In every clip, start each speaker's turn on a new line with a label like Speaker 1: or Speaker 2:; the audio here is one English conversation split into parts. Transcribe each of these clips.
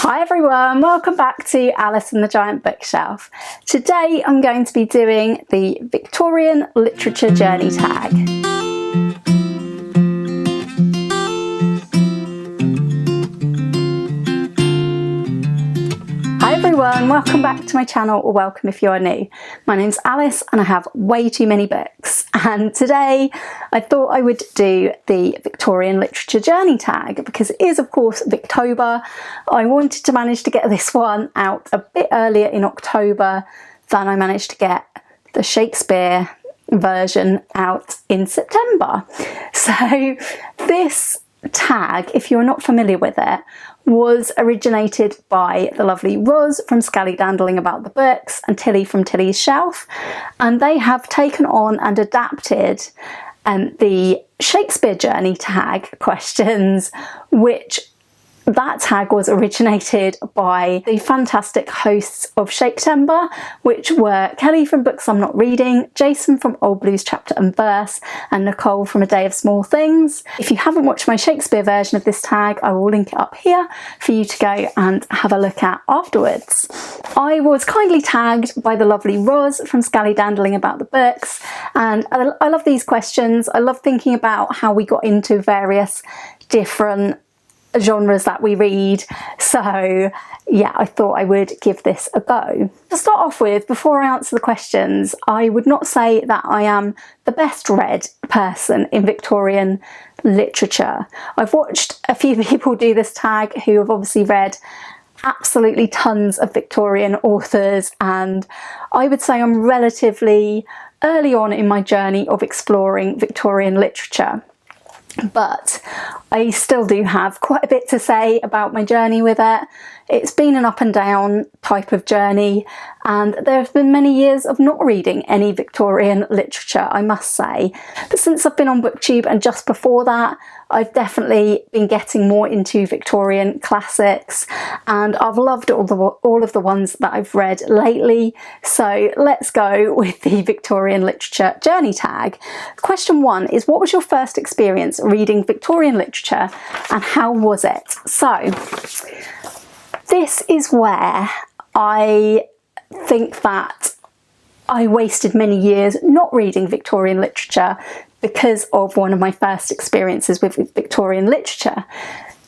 Speaker 1: Hi everyone, welcome back to Alice and the Giant Bookshelf. Today I'm going to be doing the Victorian Literature Journey tag. Hi everyone, welcome back to my channel, or welcome if you are new. My name's Alice and I have way too many books, and today I thought I would do the Victorian Literature Journey tag because it is of course Victober. I wanted to manage to get this one out a bit earlier in October than I managed to get the Shakespeare version out in September. So this tag, if you're not familiar with it, was originated by the lovely Ros from Dandling About the Books and Tilly from Tilly's Shelf, and they have taken on and adapted the Shakespeare Journey tag questions, which that tag was originated by the fantastic hosts of Shaketember, which were Kelly from Books I'm Not Reading, Jason from Old Blues Chapter and Verse, and Nicole from A Day of Small Things. If you haven't watched my Shakespeare version of this tag, I will link it up here for you to go and have a look at afterwards. I was kindly tagged by the lovely Ros from Dandling About the Books, and I love these questions. I love thinking about how we got into various different genres that we read, so yeah, I thought I would give this a go. To start off with, before I answer the questions, I would not say that I am the best read person in Victorian literature. I've watched a few people do this tag who have obviously read absolutely tons of Victorian authors, and I would say I'm relatively early on in my journey of exploring Victorian literature. But I still do have quite a bit to say about my journey with it. It's been an up and down type of journey, and there have been many years of not reading any Victorian literature, I must say. But since I've been on booktube and just before that, I've definitely been getting more into Victorian classics, and I've loved all of the ones that I've read lately. So let's go with the Victorian Literature Journey tag. Question 1 is, what was your first experience reading Victorian literature and how was it? So this is where I think that I wasted many years not reading Victorian literature because of one of my first experiences with Victorian literature.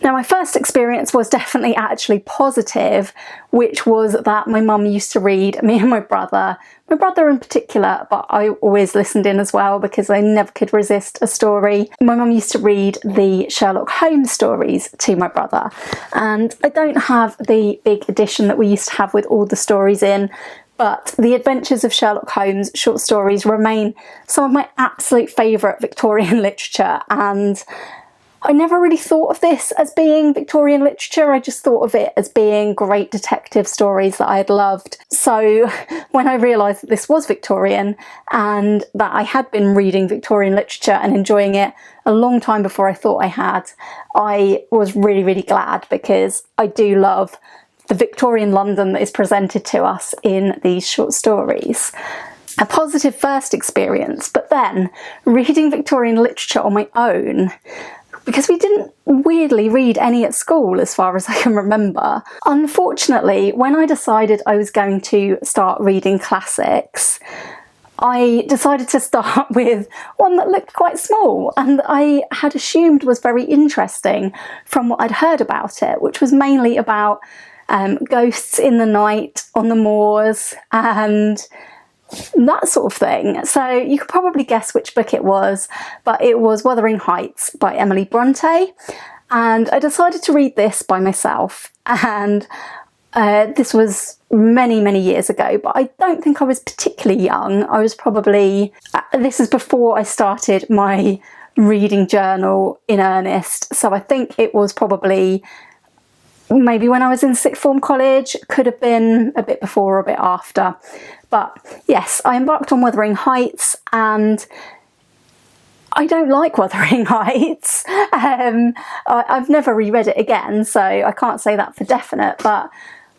Speaker 1: Now, my first experience was definitely actually positive, which was that my mum used to read, me and my brother in particular, but I always listened in as well because I never could resist a story. My mum used to read the Sherlock Holmes stories to my brother, and I don't have the big edition that we used to have with all the stories in, but The Adventures of Sherlock Holmes short stories remain some of my absolute favourite Victorian literature, and I never really thought of this as being Victorian literature. I just thought of it as being great detective stories that I had loved. So when I realised that this was Victorian and that I had been reading Victorian literature and enjoying it a long time before I thought I had, I was really, really glad, because I do love the Victorian London that is presented to us in these short stories. A positive first experience, but then reading Victorian literature on my own, because we didn't weirdly read any at school as far as I can remember. Unfortunately, when I decided I was going to start reading classics, I decided to start with one that looked quite small and I had assumed was very interesting from what I'd heard about it, which was mainly about ghosts in the night on the moors and that sort of thing. So you could probably guess which book it was, but it was Wuthering Heights by Emily Bronte, and I decided to read this by myself, and this was many years ago, but I don't think I was particularly young. I was probably, this is before I started my reading journal in earnest, so I think it was probably maybe when I was in sixth form college, could have been a bit before or a bit after. But yes, I embarked on Wuthering Heights, and I don't like Wuthering Heights. I've never reread it again, so I can't say that for definite, but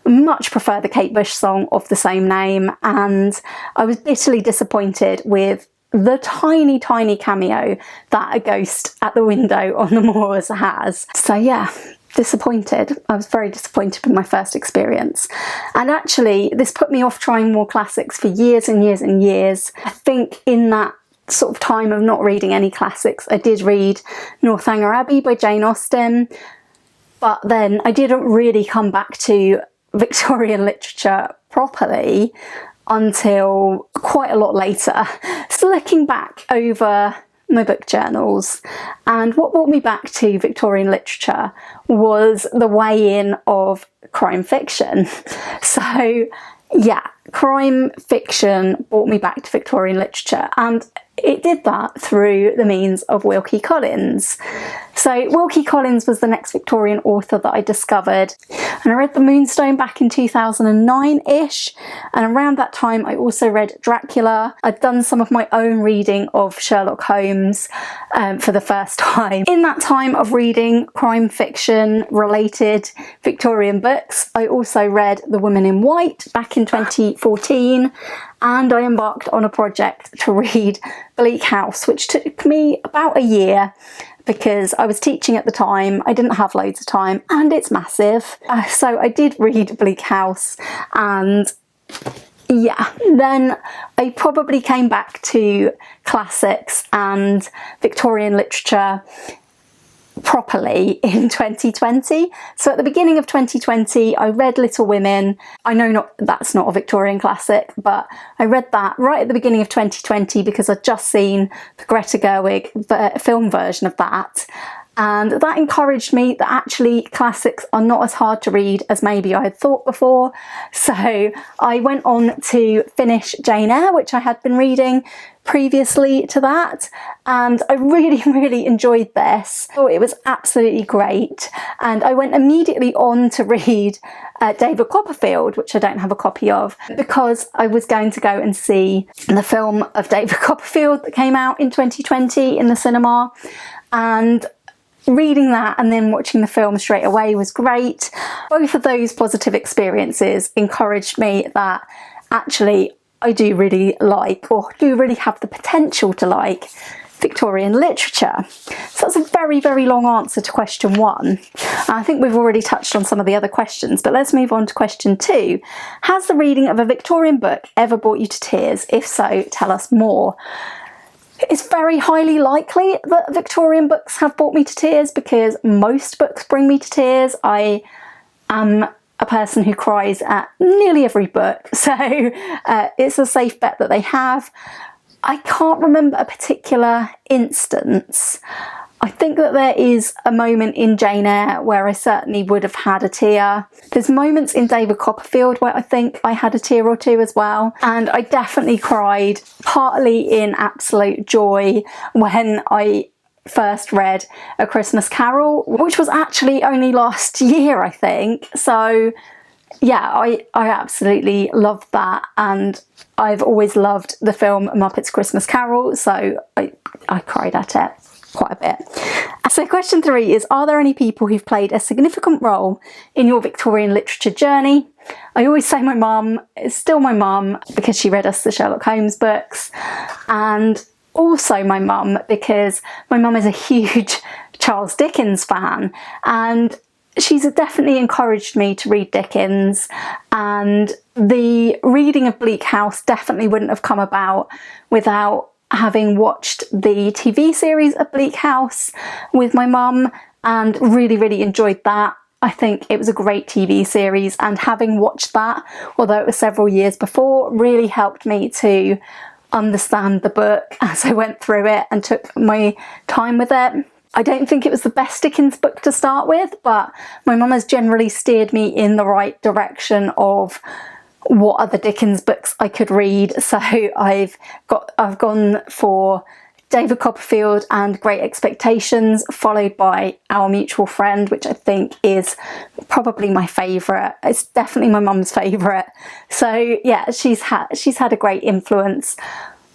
Speaker 1: much prefer the Kate Bush song of the same name, and I was bitterly disappointed with the tiny cameo that a ghost at the window on the moors has. So yeah, disappointed. I was very disappointed with my first experience. And actually, this put me off trying more classics for years and years and years. I think in that sort of time of not reading any classics, I did read Northanger Abbey by Jane Austen, but then I didn't really come back to Victorian literature properly until quite a lot later. So looking back over my book journals, and what brought me back to Victorian literature was the way in of crime fiction. So yeah, crime fiction brought me back to Victorian literature, and it did that through the means of Wilkie Collins. So Wilkie Collins was the next Victorian author that I discovered, and I read The Moonstone back in 2009-ish, and around that time I also read Dracula. I'd done some of my own reading of Sherlock Holmes for the first time. In that time of reading crime fiction related Victorian books, I also read The Woman in White back in 2014, and I embarked on a project to read Bleak House, which took me about a year because I was teaching at the time. I didn't have loads of time, and it's massive. So I did read Bleak House, and yeah, then I probably came back to classics and Victorian literature properly in 2020. So at the beginning of 2020 I read Little Women. I know that's not a Victorian classic, but I read that right at the beginning of 2020 because I'd just seen the Greta Gerwig film version of that, and that encouraged me that actually classics are not as hard to read as maybe I had thought before. So I went on to finish Jane Eyre, which I had been reading previously to that, and I really enjoyed this. Oh, it was absolutely great, and I went immediately on to read David Copperfield, which I don't have a copy of, because I was going to go and see the film of David Copperfield that came out in 2020 in the cinema, and reading that and then watching the film straight away was great. Both of those positive experiences encouraged me that actually I do really like, or do really have the potential to like, Victorian literature. So that's a very long answer to question 1. I think we've already touched on some of the other questions, but let's move on to question 2. Has the reading of a Victorian book ever brought you to tears? If so, tell us more. It's very highly likely that Victorian books have brought me to tears because most books bring me to tears. I am a person who cries at nearly every book, so it's a safe bet that they have. I can't remember a particular instance. I think that there is a moment in Jane Eyre where I certainly would have had a tear. There's moments in David Copperfield where I think I had a tear or two as well. And I definitely cried, partly in absolute joy, when I first read A Christmas Carol, which was actually only last year, I think. So yeah, I absolutely loved that, and I've always loved the film Muppets Christmas Carol, so I cried at it quite a bit. So question 3 is, are there any people who've played a significant role in your Victorian literature journey? I always say my mum. It's still my mum because she read us the Sherlock Holmes books, and also my mum because my mum is a huge Charles Dickens fan, and she's definitely encouraged me to read Dickens, and the reading of Bleak House definitely wouldn't have come about without having watched the TV series of Bleak House with my mum, and really enjoyed that. I think it was a great TV series, and having watched that, although it was several years before, really helped me to understand the book as I went through it and took my time with it. I don't think it was the best Dickens book to start with, but my mum has generally steered me in the right direction of what other Dickens books I could read. So I've gone for David Copperfield and Great Expectations, followed by Our Mutual Friend, which I think is probably my favourite. It's definitely my mum's favourite. So yeah, she's had a great influence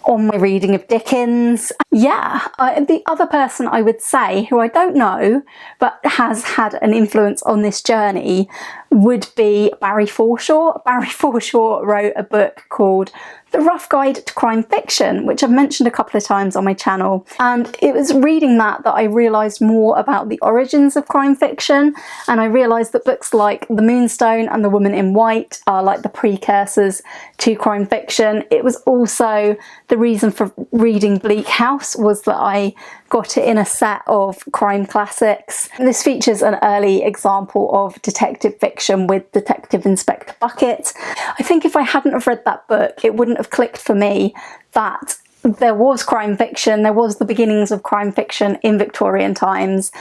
Speaker 1: on my reading of Dickens. Yeah, the other person I would say, who I don't know but has had an influence on this journey, would be Barry Forshaw. Barry Forshaw wrote a book called The Rough Guide to Crime Fiction, which I've mentioned a couple of times on my channel. And it was reading that I realised more about the origins of crime fiction, and I realised that books like The Moonstone and The Woman in White are like the precursors to crime fiction. It was also the reason for reading Bleak House, was that I got it in a set of crime classics. And this features an early example of detective fiction with Detective Inspector Bucket. I think if I hadn't have read that book, it wouldn't have clicked for me that there was crime fiction, there was the beginnings of crime fiction in Victorian times,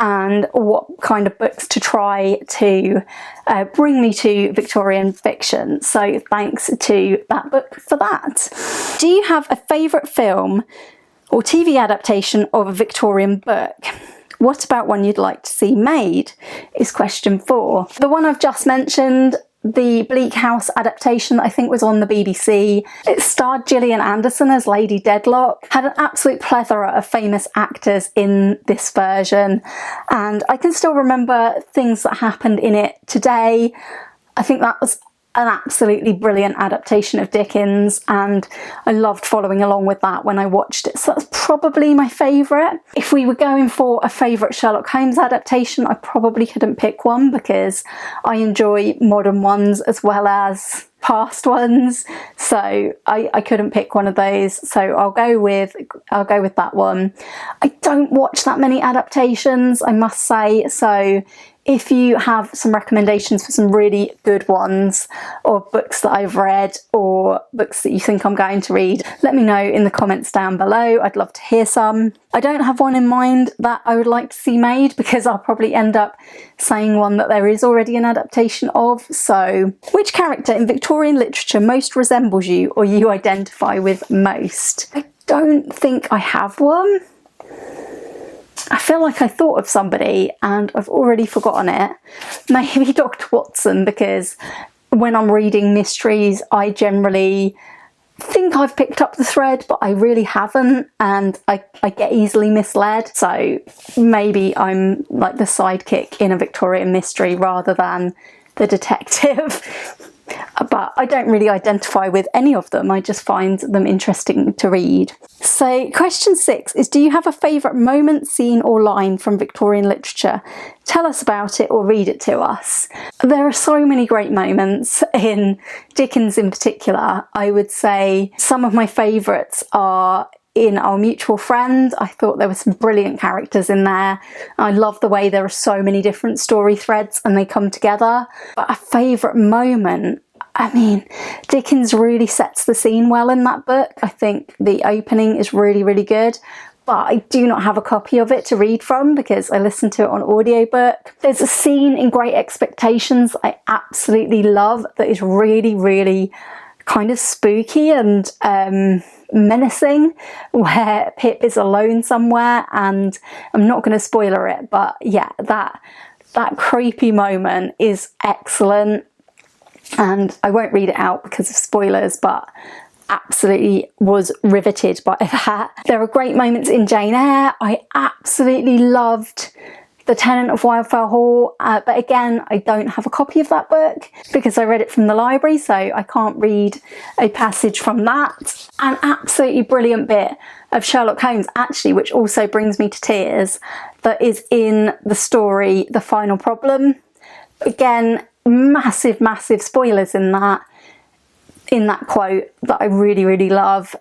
Speaker 1: and what kind of books to try to bring me to Victorian fiction. So thanks to that book for that. Do you have a favourite film or TV adaptation of a Victorian book? What about one you'd like to see made, is question 4. The one I've just mentioned, the Bleak House adaptation that I think was on the BBC. It starred Gillian Anderson as Lady Dedlock, had an absolute plethora of famous actors in this version, and I can still remember things that happened in it today. I think that was an absolutely brilliant adaptation of Dickens, and I loved following along with that when I watched it, so that's probably my favourite. If we were going for a favourite Sherlock Holmes adaptation, I probably couldn't pick one because I enjoy modern ones as well as past ones, so I couldn't pick one of those, so I'll go with that one. I don't watch that many adaptations, I must say, so if you have some recommendations for some really good ones, or books that I've read, or books that you think I'm going to read, let me know in the comments down below. I'd love to hear some. I don't have one in mind that I would like to see made, because I'll probably end up saying one that there is already an adaptation of. So, which character in Victorian literature most resembles you, or you identify with most? I don't think I have one. I feel like I thought of somebody and I've already forgotten it. Maybe Dr. Watson, because when I'm reading mysteries, I generally think I've picked up the thread, but I really haven't, and I get easily misled. So maybe I'm like the sidekick in a Victorian mystery rather than the detective. But I don't really identify with any of them, I just find them interesting to read. So question 6 is, do you have a favourite moment, scene or line from Victorian literature? Tell us about it or read it to us. There are so many great moments in Dickens in particular. I would say some of my favourites are in Our Mutual Friend. I thought there were some brilliant characters in there. I love the way there are so many different story threads and they come together. But a favourite moment, I mean, Dickens really sets the scene well in that book. I think the opening is really, really good. But I do not have a copy of it to read from because I listened to it on audiobook. There's a scene in Great Expectations I absolutely love that is really, really kind of spooky and menacing, where Pip is alone somewhere, and I'm not going to spoiler it, but yeah, that creepy moment is excellent, and I won't read it out because of spoilers, but absolutely was riveted by that. There are great moments in Jane Eyre. I absolutely loved The Tenant of Wildfell Hall, but again, I don't have a copy of that book because I read it from the library, so I can't read a passage from that. An absolutely brilliant bit of Sherlock Holmes, actually, which also brings me to tears, that is in the story The Final Problem. Again, massive, massive spoilers in that quote that I really, really love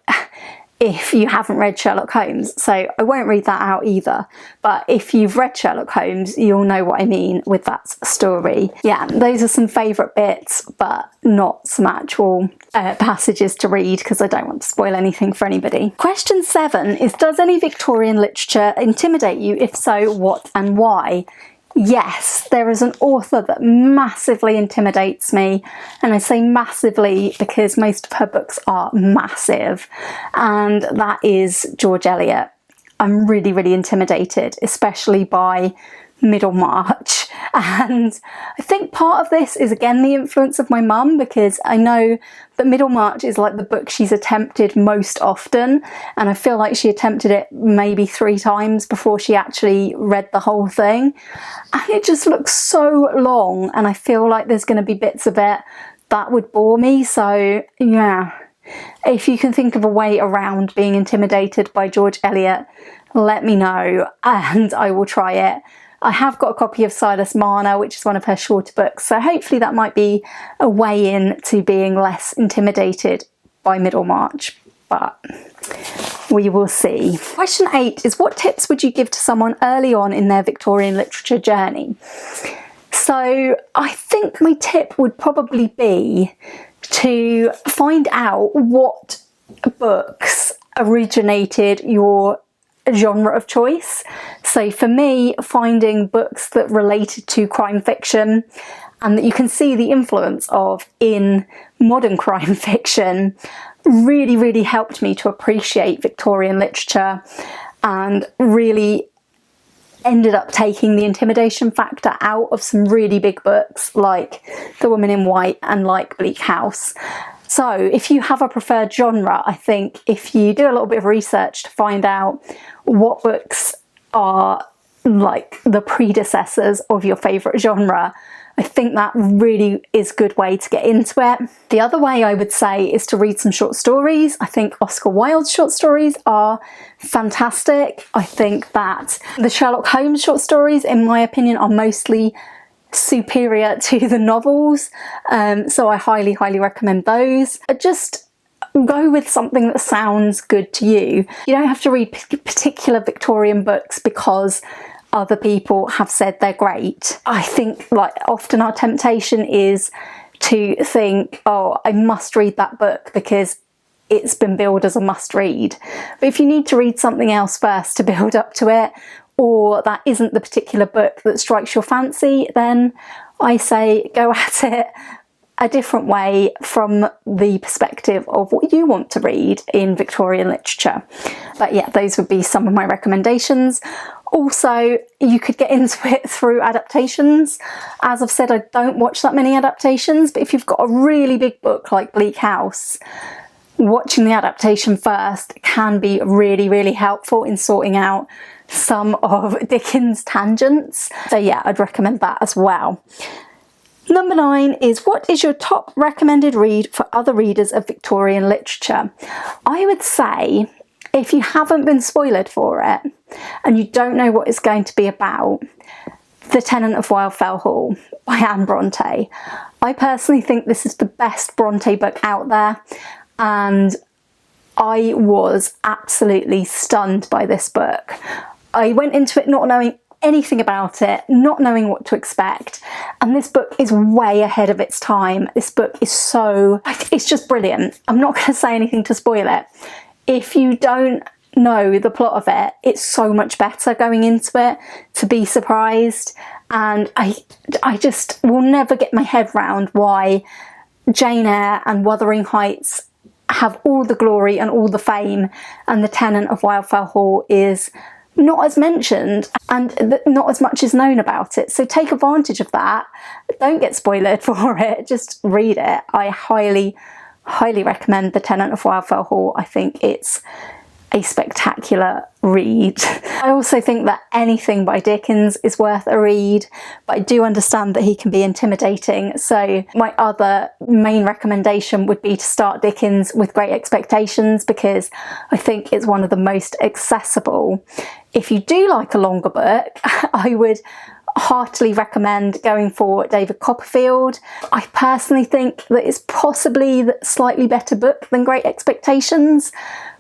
Speaker 1: if you haven't read Sherlock Holmes, so I won't read that out either, but if you've read Sherlock Holmes, you'll know what I mean with that story. Yeah, those are some favourite bits, but not some actual passages to read because I don't want to spoil anything for anybody. Question 7 is, does any Victorian literature intimidate you? If so, what and why? Yes, there is an author that massively intimidates me, and I say massively because most of her books are massive, and that is George Eliot. I'm really, really intimidated, especially by Middlemarch, and I think part of this is again the influence of my mum, because I know that Middlemarch is like the book she's attempted most often, and I feel like she attempted it maybe 3 times before she actually read the whole thing, and it just looks so long, and I feel like there's going to be bits of it that would bore me. So yeah, If you can think of a way around being intimidated by George Eliot, let me know and I will try it. I have got a copy of Silas Marner, which is one of her shorter books, so hopefully that might be a way in to being less intimidated by Middlemarch, but we will see. Question 8 is, what tips would you give to someone early on in their Victorian literature journey? So I think my tip would probably be to find out what books originated your genre of choice. So for me, finding books that related to crime fiction and that you can see the influence of in modern crime fiction really helped me to appreciate Victorian literature, and really ended up taking the intimidation factor out of some really big books like The Woman in White and like Bleak House. So if you have a preferred genre, I think if you do a little bit of research to find out what books are like the predecessors of your favourite genre, I think that really is a good way to get into it. The other way I would say is to read some short stories. I think Oscar Wilde's short stories are fantastic. I think that the Sherlock Holmes short stories, in my opinion, are mostly superior to the novels. So I highly recommend those. Just go with something that sounds good to you. You don't have to read particular Victorian books because other people have said they're great. I think like often our temptation is to think, oh, I must read that book because it's been billed as a must read. But if you need to read something else first to build up to it, or that isn't the particular book that strikes your fancy, then I say go at it a different way from the perspective of what you want to read in Victorian literature. But yeah, those would be some of my recommendations. Also, you could get into it through adaptations. As I've said, I don't watch that many adaptations, but if you've got a really big book like Bleak House, watching the adaptation first can be really helpful in sorting out some of Dickens' tangents. So yeah, I'd recommend that as well. Number 9 is, what is your top recommended read for other readers of Victorian literature? I would say, if you haven't been spoiled for it and you don't know what it's going to be about, The Tenant of Wildfell Hall by Anne Bronte. I personally think this is the best Bronte book out there, and I was absolutely stunned by this book. I went into it not knowing anything about it, not knowing what to expect, and this book is way ahead of its time. This book is it's just brilliant. I'm not going to say anything to spoil it. If you don't know the plot of it, it's so much better going into it to be surprised, and I just will never get my head round why Jane Eyre and Wuthering Heights have all the glory and all the fame, and The Tenant of Wildfell Hall is not as mentioned and not as much is known about it. So take advantage of that. Don't get spoiled for it, just read it. I highly recommend The Tenant of Wildfell Hall. I think it's a spectacular read. I also think that anything by Dickens is worth a read, but I do understand that he can be intimidating. So my other main recommendation would be to start Dickens with Great Expectations, because I think it's one of the most accessible. If you do like a longer book, I would heartily recommend going for David Copperfield. I personally think that it's possibly the slightly better book than Great Expectations,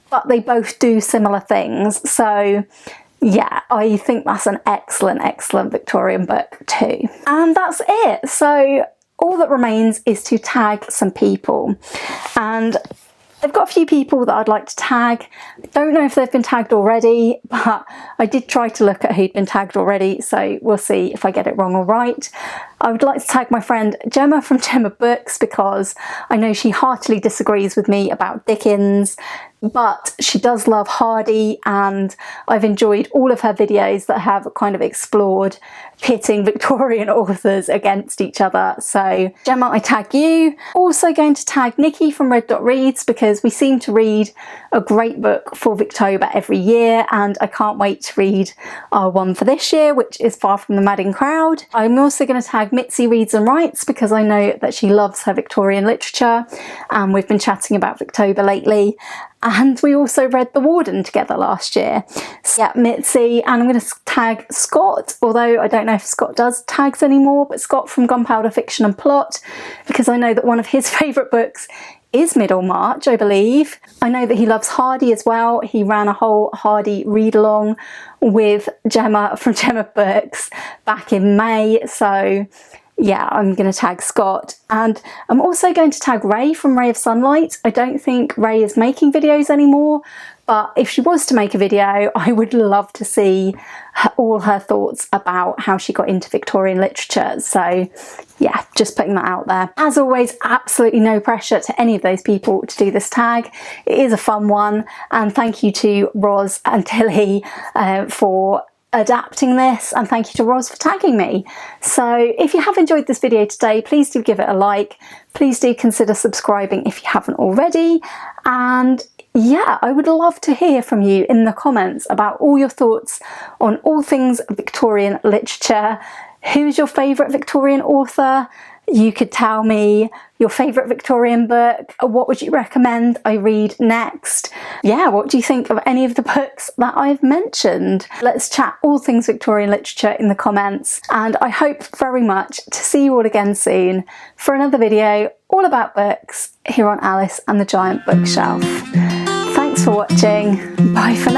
Speaker 1: but they both do similar things. So yeah, I think that's an excellent Victorian book too. And that's it. So all that remains is to tag some people. And I've got a few people that I'd like to tag. I don't know if they've been tagged already, but I did try to look at who'd been tagged already, so we'll see if I get it wrong or right. I would like to tag my friend Gemma from Gemma Books, because I know she heartily disagrees with me about Dickens. but she does love Hardy, and I've enjoyed all of her videos that have kind of explored pitting Victorian authors against each other. So Gemma, I tag you. Also going to tag Nikki from Red Dot Reads, because we seem to read a great book for Victober every year, and I can't wait to read our one for this year, which is Far from the Madding Crowd. I'm also going to tag Mitzi Reads and Writes, because I know that she loves her Victorian literature, and we've been chatting about Victober lately. And we also read The Warden together last year. So yeah, Mitzi, and I'm going to tag Scott, although I don't know if Scott does tags anymore, but Scott from Gunpowder Fiction and Plot, because I know that one of his favourite books is Middlemarch, I believe. I know that he loves Hardy as well. He ran a whole Hardy read-along with Gemma from Gemma Books back in May, so yeah, I'm going to tag Scott. And I'm also going to tag Ray from Ray of Sunlight. I don't think Ray is making videos anymore, but if she was to make a video, I would love to see all her thoughts about how she got into Victorian literature. So yeah, just putting that out there. As always, absolutely no pressure to any of those people to do this tag. It is a fun one, and thank you to Ros and Tilly for adapting this, and thank you to Ros for tagging me. So if you have enjoyed this video today, please do give it a like. Please do consider subscribing if you haven't already, and yeah, I would love to hear from you in the comments about all your thoughts on all things Victorian literature. Who's your favourite Victorian author? You could tell me your favourite Victorian book. What would you recommend I read next? Yeah, what do you think of any of the books that I've mentioned? Let's chat all things Victorian literature in the comments, and I hope very much to see you all again soon for another video all about books here on Alice and the Giant Bookshelf. Thanks for watching. Bye for now.